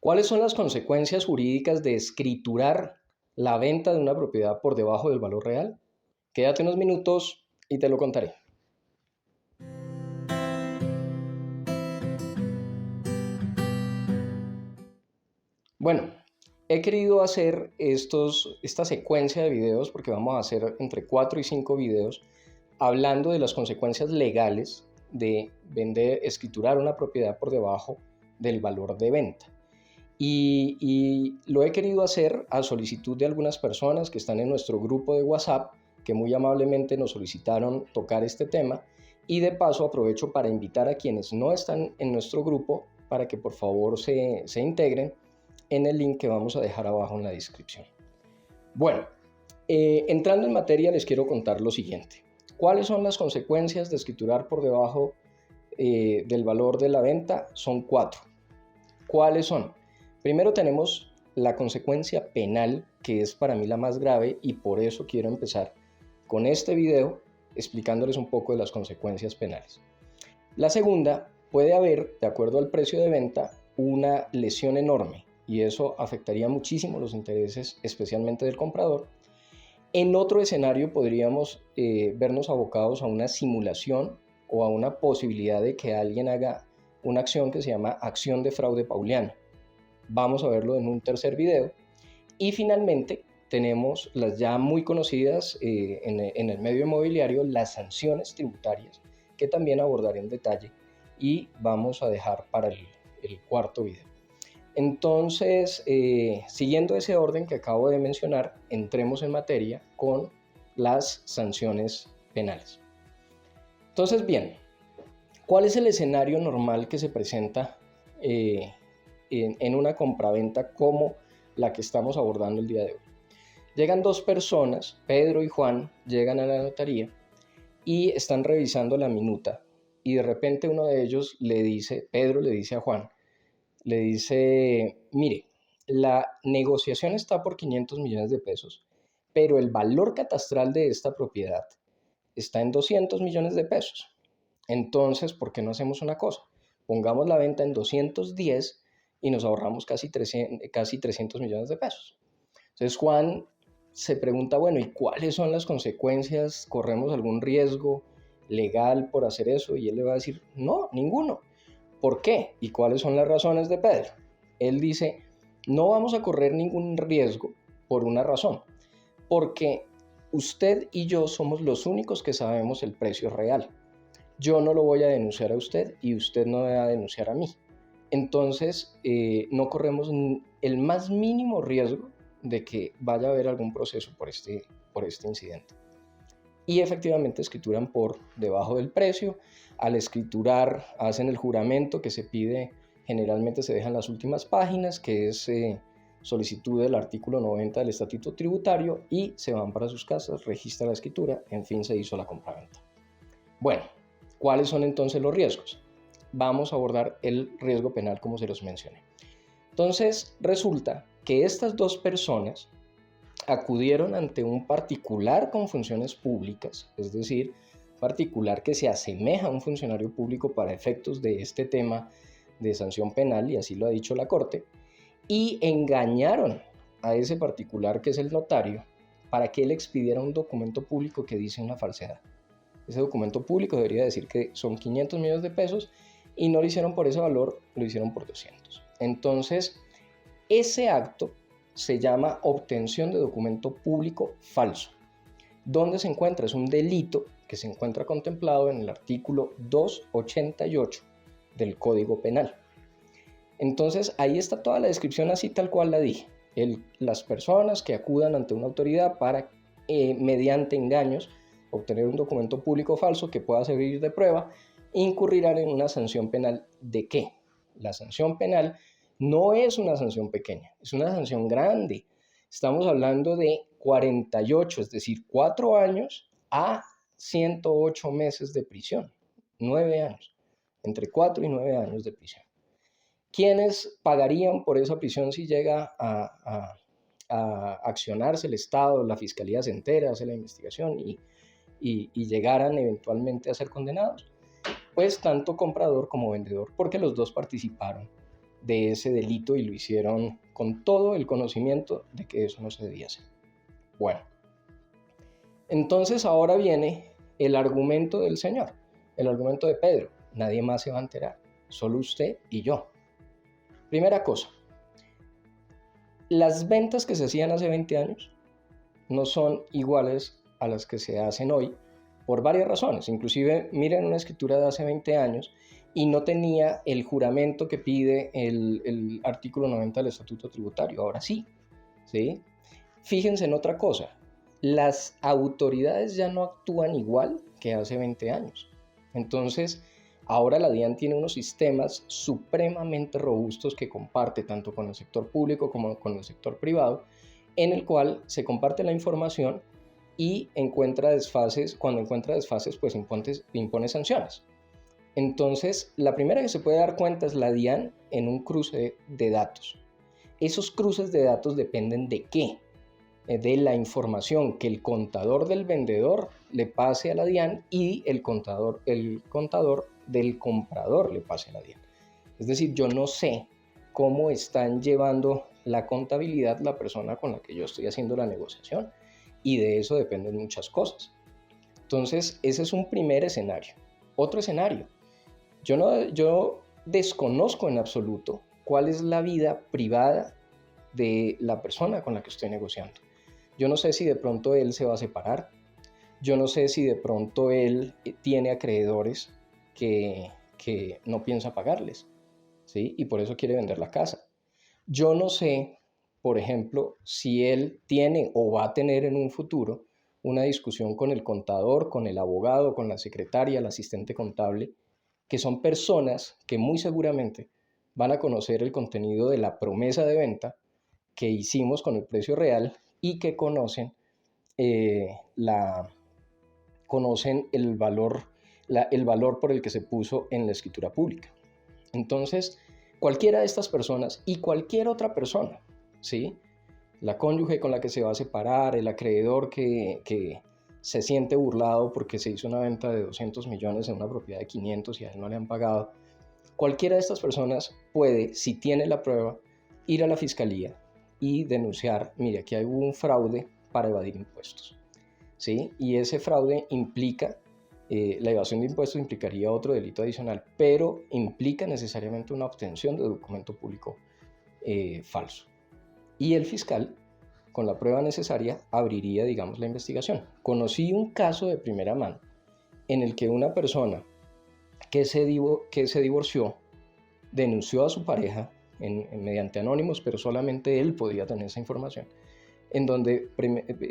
¿Cuáles son las consecuencias jurídicas de escriturar la venta de una propiedad por debajo del valor real? Quédate unos minutos y te lo contaré. Bueno, he querido hacer esta secuencia de videos porque vamos a hacer entre 4 y 5 videos hablando de las consecuencias legales de escriturar una propiedad por debajo del valor de venta. Y lo he querido hacer a solicitud de algunas personas que están en nuestro grupo de WhatsApp, que muy amablemente nos solicitaron tocar este tema. Y de paso aprovecho para invitar a quienes no están en nuestro grupo para que por favor se integren en el link que vamos a dejar abajo en la descripción. Bueno, entrando en materia les quiero contar lo siguiente. ¿Cuáles son las consecuencias de escriturar por debajo del valor de la venta? Son 4. ¿Cuáles son? Primero tenemos la consecuencia penal, que es para mí la más grave, y por eso quiero empezar con este video explicándoles un poco de las consecuencias penales. La segunda, puede haber, de acuerdo al precio de venta, una lesión enorme, y eso afectaría muchísimo los intereses, especialmente del comprador. En otro escenario podríamos vernos abocados a una simulación o a una posibilidad de que alguien haga una acción que se llama acción de fraude pauliano. Vamos a verlo en un tercer video. Y finalmente tenemos las ya muy conocidas en el medio inmobiliario, las sanciones tributarias, que también abordaré en detalle y vamos a dejar para el cuarto video. Entonces, siguiendo ese orden que acabo de mencionar, entremos en materia con las sanciones penales. Entonces, bien, ¿cuál es el escenario normal que se presenta en una compraventa como la que estamos abordando el día de hoy? Llegan dos personas, Pedro y Juan, llegan a la notaría y están revisando la minuta y de repente uno de ellos Pedro le dice a Juan, le dice, mire, la negociación está por 500 millones de pesos, pero el valor catastral de esta propiedad está en 200 millones de pesos. Entonces, ¿por qué no hacemos una cosa? Pongamos la venta en 210 y nos ahorramos casi 300 millones de pesos. Entonces Juan se pregunta, bueno, ¿y cuáles son las consecuencias? ¿Corremos algún riesgo legal por hacer eso? Y él le va a decir, no, ninguno. ¿Por qué? ¿Y cuáles son las razones de Pedro? Él dice, no vamos a correr ningún riesgo por una razón, porque usted y yo somos los únicos que sabemos el precio real. Yo no lo voy a denunciar a usted y usted no me va a denunciar a mí. Entonces, no corremos el más mínimo riesgo de que vaya a haber algún proceso por este incidente. Y efectivamente escrituran por debajo del precio. Al escriturar hacen el juramento que se pide, generalmente se dejan las últimas páginas, que es solicitud del artículo 90 del Estatuto Tributario, y se van para sus casas, registra la escritura, en fin, se hizo la compraventa. Bueno, ¿cuáles son entonces los riesgos? Vamos a abordar el riesgo penal como se los mencioné. Entonces resulta que estas dos personas acudieron ante un particular con funciones públicas, es decir, particular que se asemeja a un funcionario público para efectos de este tema de sanción penal, y así lo ha dicho la Corte, y engañaron a ese particular que es el notario para que él expidiera un documento público que dice una falsedad. Ese documento público debería decir que son 500 millones de pesos y no lo hicieron por ese valor, lo hicieron por 200. Entonces, ese acto se llama obtención de documento público falso. ¿Dónde se encuentra? Es un delito que se encuentra contemplado en el artículo 288 del Código Penal. Entonces, ahí está toda la descripción así tal cual la dije. Las personas que acudan ante una autoridad para, mediante engaños, obtener un documento público falso que pueda servir de prueba, incurrirán en una sanción penal. ¿De qué? La sanción penal no es una sanción pequeña, es una sanción grande. Estamos hablando de 48, es decir, 4 años a 108 meses de prisión, 9 años, entre 4 y 9 años de prisión. ¿Quiénes pagarían por esa prisión si llega a accionarse el Estado, la Fiscalía se entera, hace la investigación y llegaran eventualmente a ser condenados? Pues tanto comprador como vendedor, porque los dos participaron de ese delito y lo hicieron con todo el conocimiento de que eso no se debía hacer. Bueno, entonces ahora viene el argumento del Señor, el argumento de Pedro. Nadie más se va a enterar, solo usted y yo. Primera cosa, las ventas que se hacían hace 20 años no son iguales a las que se hacen hoy por varias razones. Inclusive miren una escritura de hace 20 años y no tenía el juramento que pide el artículo 90 del Estatuto Tributario. Ahora sí, ¿sí? Fíjense en otra cosa. Las autoridades ya no actúan igual que hace 20 años. Entonces, ahora la DIAN tiene unos sistemas supremamente robustos que comparte tanto con el sector público como con el sector privado, en el cual se comparte la información y encuentra desfases. Cuando encuentra desfases, pues impone sanciones. Entonces, la primera que se puede dar cuenta es la DIAN en un cruce de datos. Esos cruces de datos dependen ¿de qué? De la información que el contador del vendedor le pase a la DIAN y el contador del comprador le pase a la DIAN. Es decir, yo no sé cómo están llevando la contabilidad la persona con la que yo estoy haciendo la negociación, y de eso dependen muchas cosas. Entonces, ese es un primer escenario. Otro escenario, yo desconozco en absoluto cuál es la vida privada de la persona con la que estoy negociando. Yo no sé si de pronto él se va a separar, yo no sé si de pronto él tiene acreedores que no piensa pagarles, ¿sí? Y por eso quiere vender la casa. Yo no sé, por ejemplo, si él tiene o va a tener en un futuro una discusión con el contador, con el abogado, con la secretaria, el asistente contable, que son personas que muy seguramente van a conocer el contenido de la promesa de venta que hicimos con el precio real y que conocen el valor por el que se puso en la escritura pública. Entonces, cualquiera de estas personas y cualquier otra persona, ¿sí? La cónyuge con la que se va a separar, el acreedor que se siente burlado porque se hizo una venta de 200 millones en una propiedad de 500 y a él no le han pagado. Cualquiera de estas personas puede, si tiene la prueba, ir a la fiscalía y denunciar, mire, aquí hay un fraude para evadir impuestos, ¿sí? Y ese fraude implica, la evasión de impuestos implicaría otro delito adicional, pero implica necesariamente una obtención de documento público falso. Y el fiscal, con la prueba necesaria, abriría, digamos, la investigación. Conocí un caso de primera mano en el que una persona que se divorció denunció a su pareja mediante anónimos, pero solamente él podía tener esa información, en donde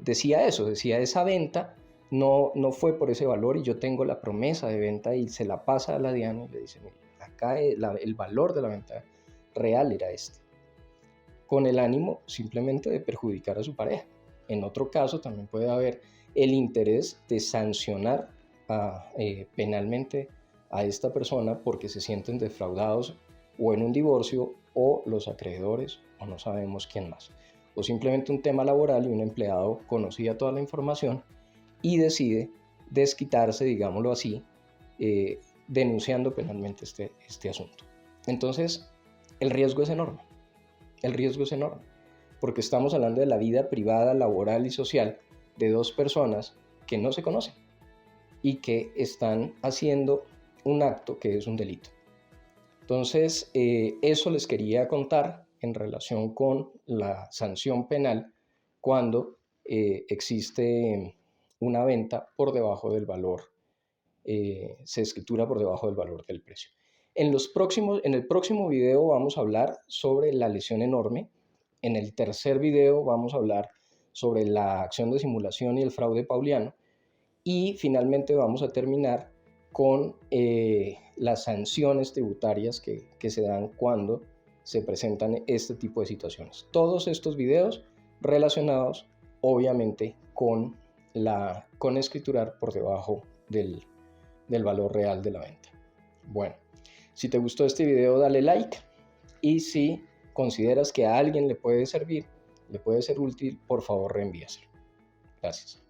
decía esa venta no fue por ese valor y yo tengo la promesa de venta, y se la pasa a la DIAN y le dice, mire, acá el valor de la venta real era este, con el ánimo simplemente de perjudicar a su pareja. En otro caso también puede haber el interés de sancionar penalmente a esta persona porque se sienten defraudados o en un divorcio, o los acreedores, o no sabemos quién más, o simplemente un tema laboral y un empleado conocía toda la información y decide desquitarse, digámoslo así, denunciando penalmente este asunto. Entonces, el riesgo es enorme, porque estamos hablando de la vida privada, laboral y social de dos personas que no se conocen y que están haciendo un acto que es un delito. Entonces, eso les quería contar en relación con la sanción penal cuando existe una venta por debajo del valor, se escritura por debajo del valor del precio. En el próximo video vamos a hablar sobre la lesión enorme. En el tercer video vamos a hablar sobre la acción de simulación y el fraude pauliano. Y finalmente vamos a terminar con las sanciones tributarias que se dan cuando se presentan este tipo de situaciones. Todos estos videos relacionados obviamente con escriturar por debajo del valor real de la venta. Bueno, si te gustó este video dale like, y si consideras que a alguien le puede servir, le puede ser útil, por favor reenvíaselo. Gracias.